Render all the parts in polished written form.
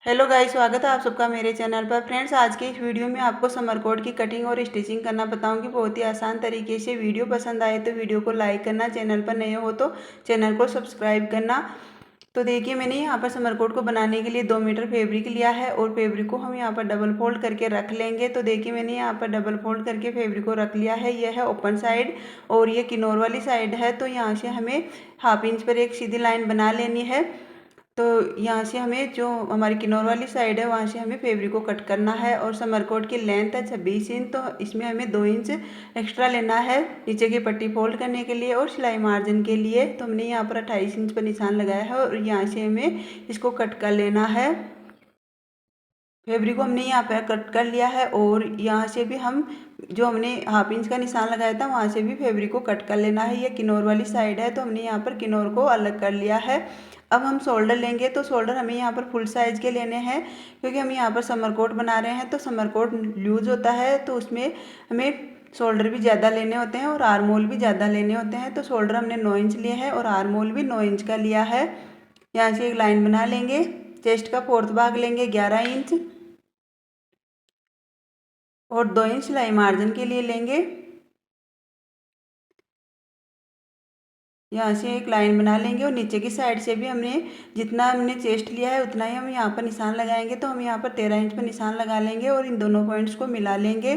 Hello guys, स्वागत है आप सबका मेरे चैनल पर। फ्रेंड्स, आज के इस वीडियो में आपको समर कोट की कटिंग और स्टिचिंग करना बताऊंगी बहुत ही आसान तरीके से। वीडियो पसंद आए तो वीडियो को लाइक करना, चैनल पर नए हो तो चैनल को सब्सक्राइब करना। तो देखिए, मैंने यहाँ पर समर कोट को बनाने के लिए 2 मीटर फैब्रिक लिया है और फैब्रिक को हम यहाँ पर डबल फोल्ड करके रख लेंगे। तो देखिए, मैंने यहाँ पर डबल फोल्ड करके फैब्रिक को रख लिया है। यह है ओपन साइड और ये किनोर वाली साइड है। तो यहाँ से हमें हाफ इंच पर एक सीधी लाइन बना लेनी है। तो यहाँ से हमें जो हमारी किनौर वाली साइड है वहाँ से हमें फैब्रिक को कट करना है। और समर कोट की लेंथ है 26 इंच, तो इसमें हमें 2 इंच एक्स्ट्रा लेना है नीचे की पट्टी फोल्ड करने के लिए और सिलाई मार्जिन के लिए। तो हमने यहाँ पर 28 इंच पर निशान लगाया है और यहाँ से हमें इसको कट कर लेना है। फैब्रिक को हमने यहाँ पर कट कर लिया है और यहाँ से भी हम जो हमने हाफ इंच का निशान लगाया था वहाँ से भी फैब्रिक को कट कर लेना है। ये किनौर वाली साइड है तो हमने यहाँ पर किनौर को अलग कर लिया है। अब हम शोल्डर लेंगे। तो शोल्डर हमें यहाँ पर फुल साइज़ के लेने हैं क्योंकि हम यहाँ पर समर कोट बना रहे हैं। तो समर कोट लूज होता है तो उसमें हमें शोल्डर भी ज़्यादा लेने होते हैं और आर्म होल भी ज़्यादा लेने होते हैं। तो शोल्डर हमने 9 इंच लिया है और आर्म होल भी 9 इंच का लिया है। यहाँ से एक लाइन बना लेंगे। चेस्ट का फोर्थ भाग लेंगे 11 इंच और 2 इंच सिलाई मार्जिन के लिए लेंगे। यहाँ से एक लाइन बना लेंगे और नीचे की साइड से भी हमने चेस्ट लिया है उतना ही हम यहाँ पर निशान लगाएंगे। तो हम यहाँ पर 13 इंच पर निशान लगा लेंगे और इन दोनों पॉइंट्स को मिला लेंगे।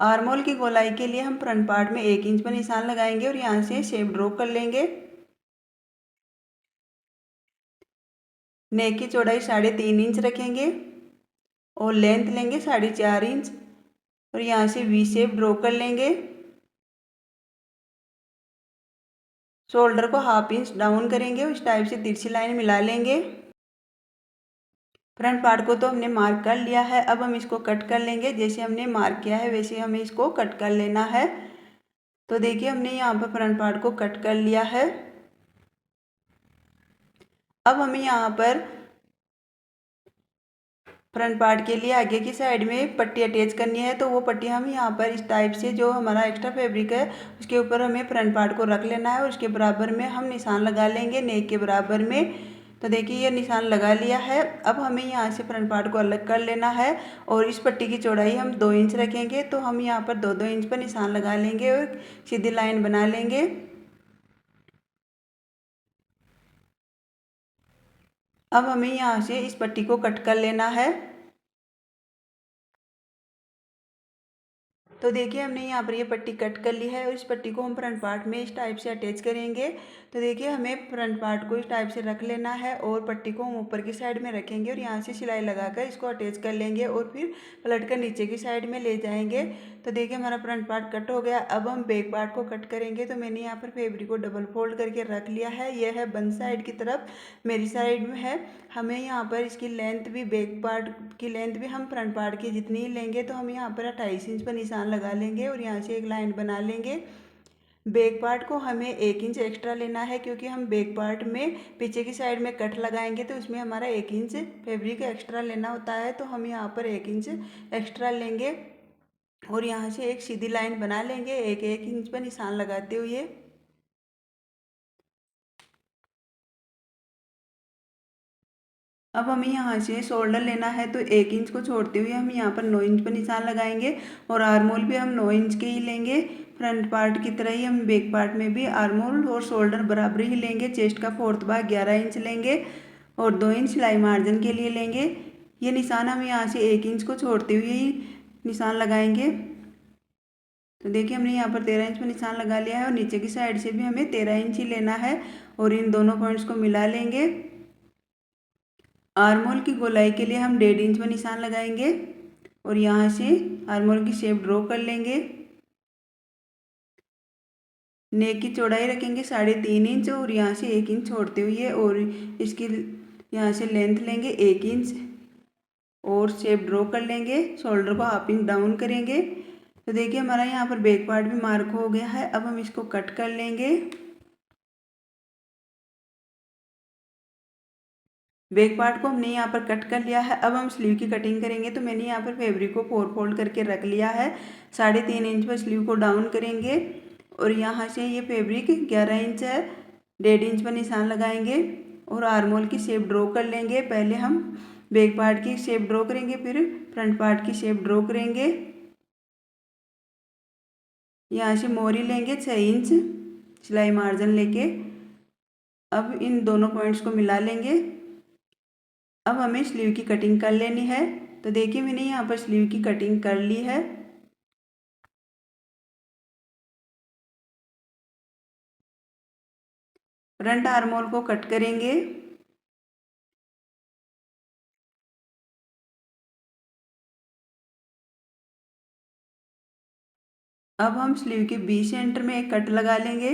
आर्म होल की गोलाई के लिए हम फ्रंट पार्ट में 1 इंच पर निशान लगाएंगे और यहाँ से शेप ड्रॉ कर लेंगे। नेक की चौड़ाई 3.5 इंच रखेंगे और लेंथ लेंगे 4.5 इंच और यहाँ से वी शेप ड्रॉ कर लेंगे। शोल्डर को हाफ इंच डाउन करेंगे और इस टाइप से तिरछी लाइन मिला लेंगे। फ्रंट पार्ट को तो हमने मार्क कर लिया है। अब हम इसको कट कर लेंगे। जैसे हमने मार्क किया है वैसे हमें इसको कट कर लेना है। तो देखिए, हमने यहाँ पर फ्रंट पार्ट को कट कर लिया है। अब हमें यहाँ पर फ्रंट पार्ट के लिए आगे की साइड में पट्टी अटैच करनी है। तो वो पट्टी हम यहाँ पर इस टाइप से जो हमारा एक्स्ट्रा फैब्रिक है उसके ऊपर हमें फ्रंट पार्ट को रख लेना है और उसके बराबर में हम निशान लगा लेंगे नेक के बराबर में। तो देखिए, ये निशान लगा लिया है। अब हमें यहाँ से फ्रंट पार्ट को अलग कर लेना है और इस पट्टी की चौड़ाई हम 2 इंच रखेंगे। तो हम यहाँ पर 2-2 इंच पर निशान लगा लेंगे और सीधी लाइन बना लेंगे। अब हमें यहाँ से इस पट्टी को कट कर लेना है। तो देखिए, हमने यहाँ पर ये पट्टी कट कर ली है और इस पट्टी को हम फ्रंट पार्ट में इस टाइप से अटैच करेंगे। तो देखिए, हमें फ्रंट पार्ट को इस टाइप से रख लेना है और पट्टी को हम ऊपर की साइड में रखेंगे और यहाँ से सिलाई लगाकर इसको अटैच कर लेंगे और फिर पलट कर नीचे की साइड में ले जाएंगे। तो देखिए, हमारा फ्रंट पार्ट कट हो गया। अब हम बैक पार्ट को कट करेंगे। तो मैंने यहाँ पर फैब्रिक को डबल फोल्ड करके रख लिया है। यह है बंद साइड की तरफ, मेरी साइड में है। हमें यहाँ पर इसकी लेंथ भी, बैक पार्ट की लेंथ भी हम फ्रंट पार्ट की जितनी ही लेंगे। तो हम यहाँ पर 28 इंच पर निशान लगा लेंगे और यहाँ से एक लाइन बना लेंगे। बैक पार्ट को हमें 1 इंच एक्स्ट्रा लेना है क्योंकि हम बैक पार्ट में पीछे की साइड में कट लगाएंगे तो इसमें हमारा 1 इंच फैब्रिक एक्स्ट्रा लेना होता है। तो हम यहाँ पर 1 इंच एक्स्ट्रा लेंगे और यहाँ से एक सीधी लाइन बना लेंगे 1-1 इंच पर निशान लगाते हुए। अब हमें यहाँ से शोल्डर लेना है तो 1 इंच को छोड़ते हुए हम यहाँ पर 9 इंच पर निशान लगाएंगे और आर्म होल भी हम 9 इंच के ही लेंगे। फ्रंट पार्ट की तरह ही हम बैक पार्ट में भी आर्म होल और शोल्डर बराबर ही लेंगे। चेस्ट का फोर्थ भाग 11 इंच लेंगे और 2 इंच सिलाई मार्जिन के लिए लेंगे। ये निशान हम यहाँ से 1 इंच को छोड़ते हुए ही निशान लगाएंगे। तो देखिए, हमने यहाँ पर 13 इंच पर निशान लगा लिया है और नीचे की साइड से भी हमें 13 इंच ही लेना है और इन दोनों पॉइंट्स को मिला लेंगे। आर्म होल की गोलाई के लिए हम 1.5 इंच में निशान लगाएंगे और यहाँ से आर्म होल की शेप ड्रॉ कर लेंगे। नेक की चौड़ाई रखेंगे 3.5 इंच और यहाँ से 1 इंच छोड़ते हुए और इसकी यहाँ से लेंथ लेंगे 1 इंच और शेप ड्रॉ कर लेंगे। शोल्डर को हाफ इंच डाउन करेंगे। तो देखिए, हमारा यहाँ पर बैक पार्ट भी मार्क हो गया है। अब हम इसको कट कर लेंगे। बैक पार्ट को हमने यहाँ पर कट कर लिया है। अब हम स्लीव की कटिंग करेंगे। तो मैंने यहाँ पर फैब्रिक को 4 फोल्ड करके रख लिया है। 3.5 इंच पर स्लीव को डाउन करेंगे और यहाँ से ये फैब्रिक 11 इंच है, 1.5 इंच पर निशान लगाएंगे और आर्म होल की शेप ड्रॉ कर लेंगे। पहले हम बैक पार्ट की शेप ड्रॉ करेंगे, फिर फ्रंट पार्ट की शेप ड्रॉ करेंगे। यहाँ से मोरी लेंगे 6 इंच सिलाई मार्जिन लेके। अब इन दोनों पॉइंट्स को मिला लेंगे। अब हमें स्लीव की कटिंग कर लेनी है। तो देखिए मैंने यहाँ पर स्लीव की कटिंग कर ली है। फ्रंट आर्म होल को कट करेंगे। अब हम स्लीव के बी सेंटर में एक कट लगा लेंगे।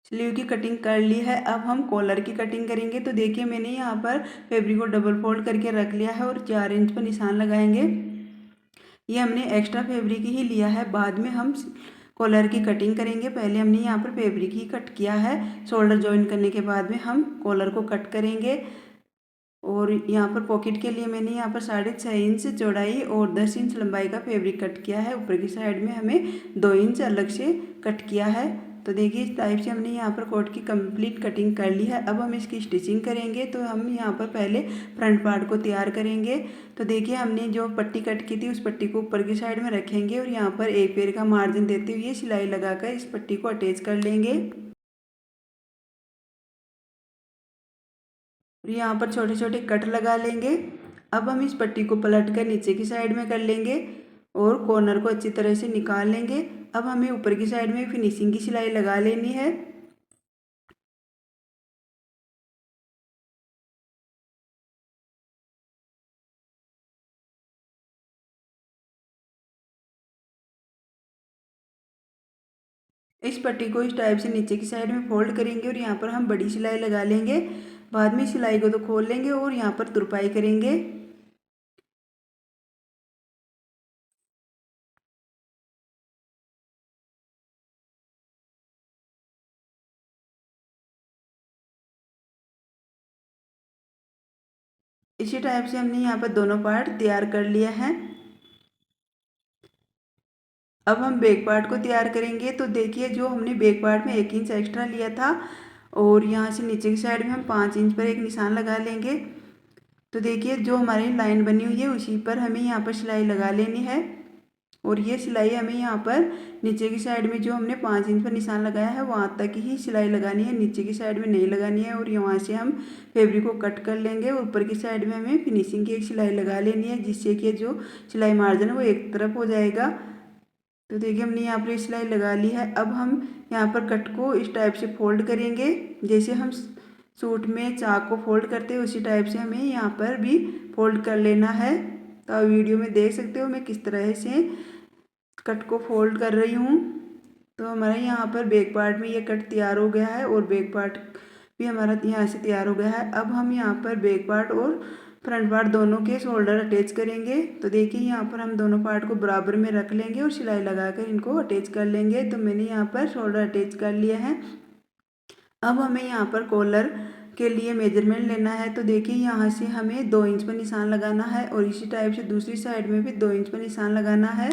स्लीव की कटिंग कर ली है। अब हम कॉलर की कटिंग करेंगे। तो देखिए मैंने यहाँ पर फैब्रिक को डबल फोल्ड करके रख लिया है और 4 इंच पर निशान लगाएंगे। ये हमने एक्स्ट्रा फैब्रिक ही लिया है, बाद में हम कॉलर की कटिंग करेंगे। पहले हमने यहाँ पर फैब्रिक ही कट किया है। शोल्डर जॉइन करने के बाद में हम कॉलर को कट करेंगे। और यहाँ पर पॉकेट के लिए मैंने यहाँ पर 6.5 इंच चौड़ाई और 10 इंच लंबाई का फैब्रिक कट किया है। ऊपर की साइड में हमें 2 इंच अलग से कट किया है। तो देखिए इस टाइप से हमने यहाँ पर कोट की कंप्लीट कटिंग कर ली है। अब हम इसकी स्टिचिंग करेंगे। तो हम यहाँ पर पहले फ्रंट पार्ट को तैयार करेंगे। तो देखिए हमने जो पट्टी कट की थी उस पट्टी को ऊपर की साइड में रखेंगे और यहाँ पर एक पैर का मार्जिन देते हुए सिलाई लगाकर इस पट्टी को अटैच कर लेंगे। और यहाँ पर छोटे छोटे कट लगा लेंगे। अब हम इस पट्टी को पलट कर नीचे की साइड में कर लेंगे और कॉर्नर को अच्छी तरह से निकाल लेंगे। अब हमें ऊपर की साइड में फिनिशिंग की सिलाई लगा लेनी है। इस पट्टी को इस टाइप से नीचे की साइड में फोल्ड करेंगे और यहाँ पर हम बड़ी सिलाई लगा लेंगे। बाद में सिलाई को तो खोल लेंगे और यहाँ पर तुरपाई करेंगे। इसी टाइप से हमने यहाँ पर दोनों पार्ट तैयार कर लिया है। अब हम बैक पार्ट को तैयार करेंगे। तो देखिए जो हमने बैक पार्ट में 1 इंच एक्स्ट्रा लिया था और यहाँ से नीचे की साइड में हम 5 इंच पर एक निशान लगा लेंगे। तो देखिए जो हमारी लाइन बनी हुई है उसी पर हमें यहाँ पर सिलाई लगा लेनी है। और ये सिलाई हमें यहाँ पर नीचे की साइड में जो हमने 5 इंच पर निशान लगाया है वहाँ तक ही सिलाई लगानी है, नीचे की साइड में नहीं लगानी है। और यहाँ से हम फैब्रिक को कट कर लेंगे और ऊपर की साइड में हमें फिनिशिंग की एक सिलाई लगा लेनी है, जिससे कि जो सिलाई मार्जिन है वो एक तरफ हो जाएगा। तो देखिए हमने यहाँ पर सिलाई लगा ली है। अब हम यहाँ पर कट को इस टाइप से फोल्ड करेंगे, जैसे हम सूट में चाक को फोल्ड करते हैं उसी टाइप से हमें यहाँ पर भी फोल्ड कर लेना है। तो आप वीडियो में देख सकते हो मैं किस तरह से कट को फोल्ड कर रही हूँ। तो हमारा यहाँ पर बैक पार्ट में ये कट तैयार हो गया है और बैक पार्ट भी हमारा यहाँ से तैयार हो गया है। अब हम यहाँ पर बैक पार्ट और फ्रंट पार्ट दोनों के शोल्डर अटैच करेंगे। तो देखिए यहाँ पर हम दोनों पार्ट को बराबर में रख लेंगे और सिलाई लगाकर इनको अटैच कर लेंगे। तो मैंने यहाँ पर शोल्डर अटैच कर लिया है। अब हमें यहाँ पर कॉलर के लिए मेजरमेंट लेना है। तो देखिए यहाँ से हमें 2 इंच पर निशान लगाना है और इसी टाइप से दूसरी साइड में भी 2 इंच पर निशान लगाना है।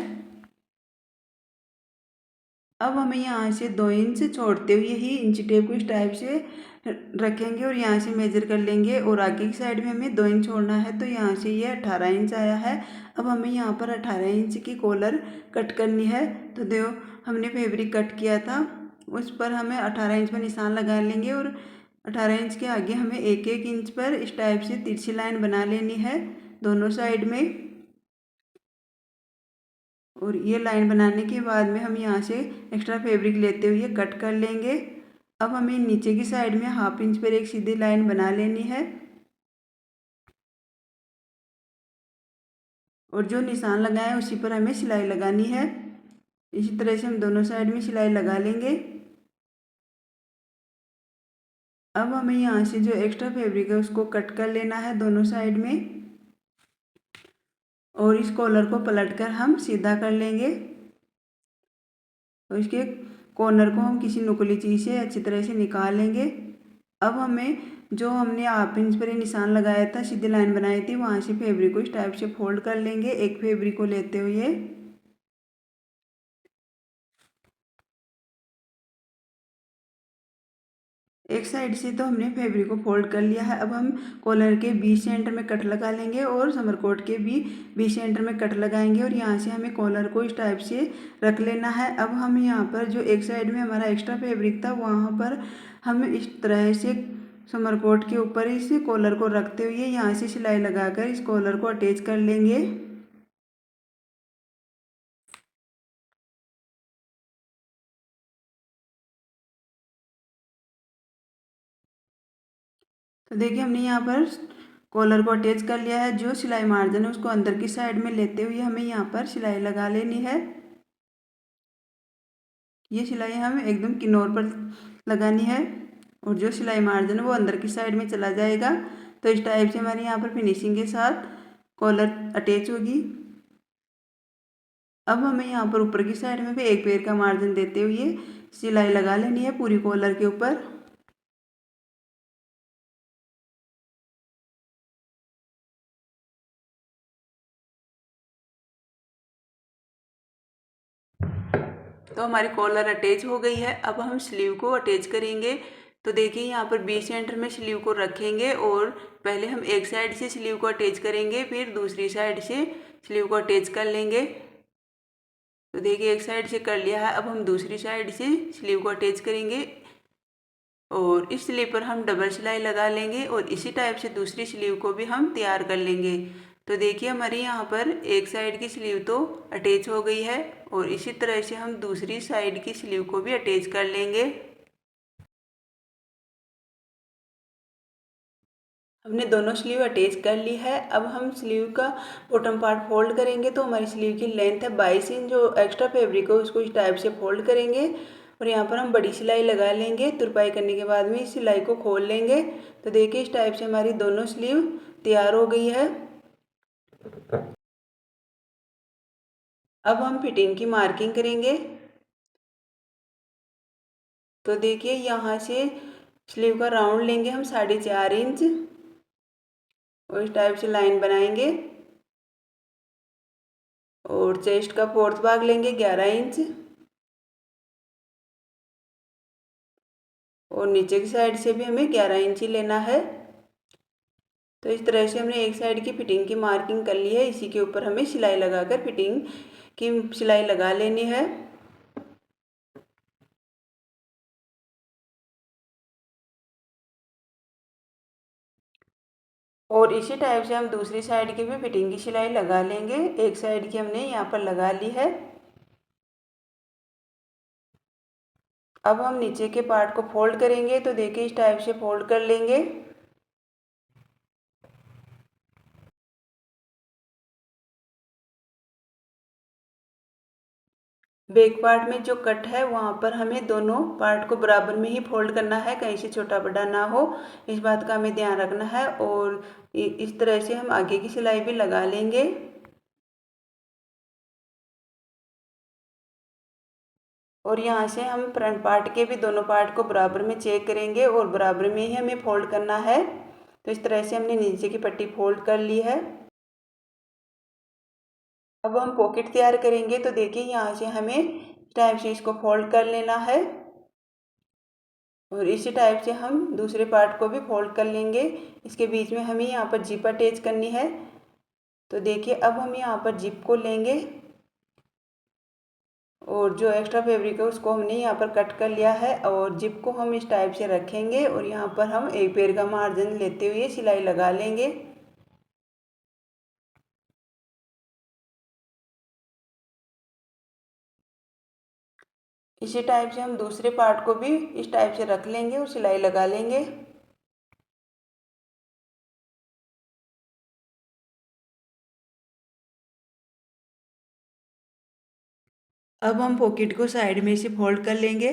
अब हमें यहाँ से 2 इंच छोड़ते हुए ही इंच टेप को इस टाइप से रखेंगे और यहाँ से मेजर कर लेंगे और आगे की साइड में हमें 2 इंच छोड़ना है। तो यहाँ से ये 18 इंच आया है। अब हमें यहाँ पर 18 इंच की कॉलर कट करनी है। तो देखो हमने फैब्रिक कट किया था उस पर हमें 18 इंच पर निशान लगा लेंगे और 18 इंच के आगे हमें 1-1 इंच पर इस टाइप से तिरछी लाइन बना लेनी है दोनों साइड में। और ये लाइन बनाने के बाद में हम यहाँ से एक्स्ट्रा फैब्रिक लेते हुए कट कर लेंगे। अब हमें नीचे की साइड में 1/2 इंच पर एक सीधी लाइन बना लेनी है और जो निशान लगाए हैं उसी पर हमें सिलाई लगानी है। इसी तरह से हम दोनों साइड में सिलाई लगा लेंगे। अब हमें यहाँ से जो एक्स्ट्रा फैब्रिक है उसको कट कर लेना है दोनों साइड में और इस कॉलर को पलटकर हम सीधा कर लेंगे। तो इसके कॉर्नर को हम किसी नुकीली चीज़ से अच्छी तरह से निकाल लेंगे। अब हमें जो हमने 1/2 इंच पर निशान लगाया था सीधी लाइन बनाई थी वहाँ से फैब्रिक को इस टाइप से फोल्ड कर लेंगे एक फैब्रिक को लेते हुए। एक साइड से तो हमने फैब्रिक को फोल्ड कर लिया है। अब हम कॉलर के बीच सेंटर में कट लगा लेंगे और समरकोट के भी बीच सेंटर में कट लगाएंगे और यहाँ से हमें कॉलर को इस टाइप से रख लेना है। अब हम यहाँ पर जो एक साइड में हमारा एक्स्ट्रा फैब्रिक था वहाँ पर हम इस तरह से समरकोट के ऊपर इस कॉलर को रखते हुए यहाँ से सिलाई लगाकर इस कॉलर को अटैच कर लेंगे। तो देखिए हमने यहाँ पर कॉलर को अटैच कर लिया है। जो सिलाई मार्जिन है उसको अंदर की साइड में लेते हुए हमें यहाँ पर सिलाई लगा लेनी है। ये सिलाई हमें एकदम किनार पर लगानी है और जो सिलाई मार्जिन है वो अंदर की साइड में चला जाएगा। तो इस टाइप से हमारी यहाँ पर फिनिशिंग के साथ कॉलर अटैच होगी। अब हमें यहाँ पर ऊपर की साइड में भी एक पैर का मार्जिन देते हुए सिलाई लगा लेनी है पूरी कॉलर के ऊपर। तो हमारी कॉलर अटैच हो गई है। अब हम स्लीव को अटैच करेंगे। तो देखिए यहाँ पर बी सेंटर में स्लीव को रखेंगे और पहले हम एक साइड से स्लीव को अटैच करेंगे, फिर दूसरी साइड से स्लीव को अटैच कर लेंगे। तो देखिए एक साइड से कर लिया है। अब हम दूसरी साइड से स्लीव को अटैच करेंगे और इस स्लीव पर हम डबल सिलाई लगा लेंगे और इसी टाइप से दूसरी स्लीव को भी हम तैयार कर लेंगे। तो देखिए हमारी यहाँ पर एक साइड की स्लीव तो अटैच हो गई है और इसी तरह से हम दूसरी साइड की स्लीव को भी अटैच कर लेंगे। हमने दोनों स्लीव अटैच कर ली है। अब हम स्लीव का बॉटम पार्ट फोल्ड करेंगे। तो हमारी स्लीव की लेंथ है 22 इंच। जो एक्स्ट्रा फैब्रिक है उसको इस टाइप से फोल्ड करेंगे और यहाँ पर हम बड़ी सिलाई लगा लेंगे। तुरपाई करने के बाद में इस सिलाई को खोल लेंगे। तो देखिए इस टाइप से हमारी दोनों स्लीव तैयार हो गई है। अब हम फिटिंग की मार्किंग करेंगे। तो देखिए यहाँ से स्लीव का राउंड लेंगे हम 4.5 इंच और इस टाइप से लाइन बनाएंगे और चेस्ट का फोर्थ भाग लेंगे 11 इंच और नीचे की साइड से भी हमें 11 इंच ही लेना है। तो इस तरह से हमने एक साइड की फिटिंग की मार्किंग कर ली है। इसी के ऊपर हमें सिलाई लगाकर फिटिंग की सिलाई लगा लेनी है। और इसी टाइप से हम दूसरी साइड की भी फिटिंग की सिलाई लगा लेंगे। एक साइड की हमने यहाँ पर लगा ली है। अब हम नीचे के पार्ट को फोल्ड करेंगे। तो देखिए इस टाइप से फोल्ड कर लेंगे। बैक पार्ट में जो कट है वहाँ पर हमें दोनों पार्ट को बराबर में ही फोल्ड करना है, कहीं से छोटा बड़ा ना हो, इस बात का हमें ध्यान रखना है। और इस तरह से हम आगे की सिलाई भी लगा लेंगे। और यहाँ से हम फ्रंट पार्ट के भी दोनों पार्ट को बराबर में चेक करेंगे और बराबर में ही हमें फोल्ड करना है। तो इस तरह से हमने नीचे की पट्टी फोल्ड कर ली है। अब हम पॉकेट तैयार करेंगे। तो देखिए यहाँ से हमें टाइप से इसको फोल्ड कर लेना है और इसी टाइप से हम दूसरे पार्ट को भी फोल्ड कर लेंगे। इसके बीच में हमें यहाँ पर जिप अटैच करनी है। तो देखिए अब हम यहाँ पर जिप को लेंगे और जो एक्स्ट्रा फैब्रिक है उसको हमने यहाँ पर कट कर लिया है और जिप को हम इस टाइप से रखेंगे और यहाँ पर हम एक पैर का मार्जिन लेते हुए सिलाई लगा लेंगे। इसी टाइप से हम दूसरे पार्ट को भी इस टाइप से रख लेंगे और सिलाई लगा लेंगे। अब हम पॉकेट को साइड में से फोल्ड कर लेंगे।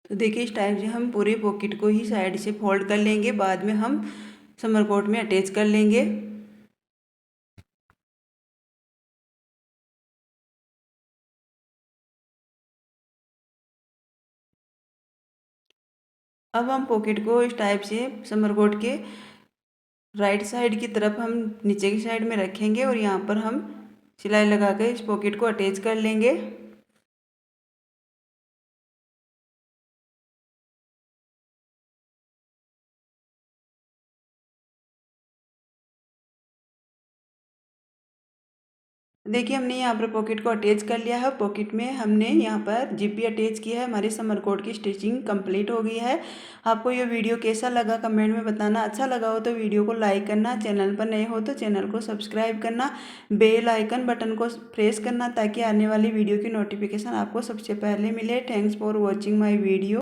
तो देखिए इस टाइप से हम पूरे पॉकेट को ही साइड से फोल्ड कर लेंगे, बाद में हम समर कोट में अटैच कर लेंगे। अब हम पॉकेट को इस टाइप से समर कोट के राइट साइड की तरफ हम नीचे की साइड में रखेंगे और यहाँ पर हम सिलाई लगाकर इस पॉकेट को अटैच कर लेंगे। देखिए हमने यहाँ पर पॉकेट को अटैच कर लिया है। पॉकेट में हमने यहाँ पर जिप भी अटैच किया है। हमारी समर कोट की स्टिचिंग कंप्लीट हो गई है। आपको ये वीडियो कैसा लगा कमेंट में बताना। अच्छा लगा हो तो वीडियो को लाइक करना, चैनल पर नए हो तो चैनल को सब्सक्राइब करना, बेल आइकन बटन को प्रेस करना ताकि आने वाली वीडियो की नोटिफिकेशन आपको सबसे पहले मिले। Thanks for watching my video.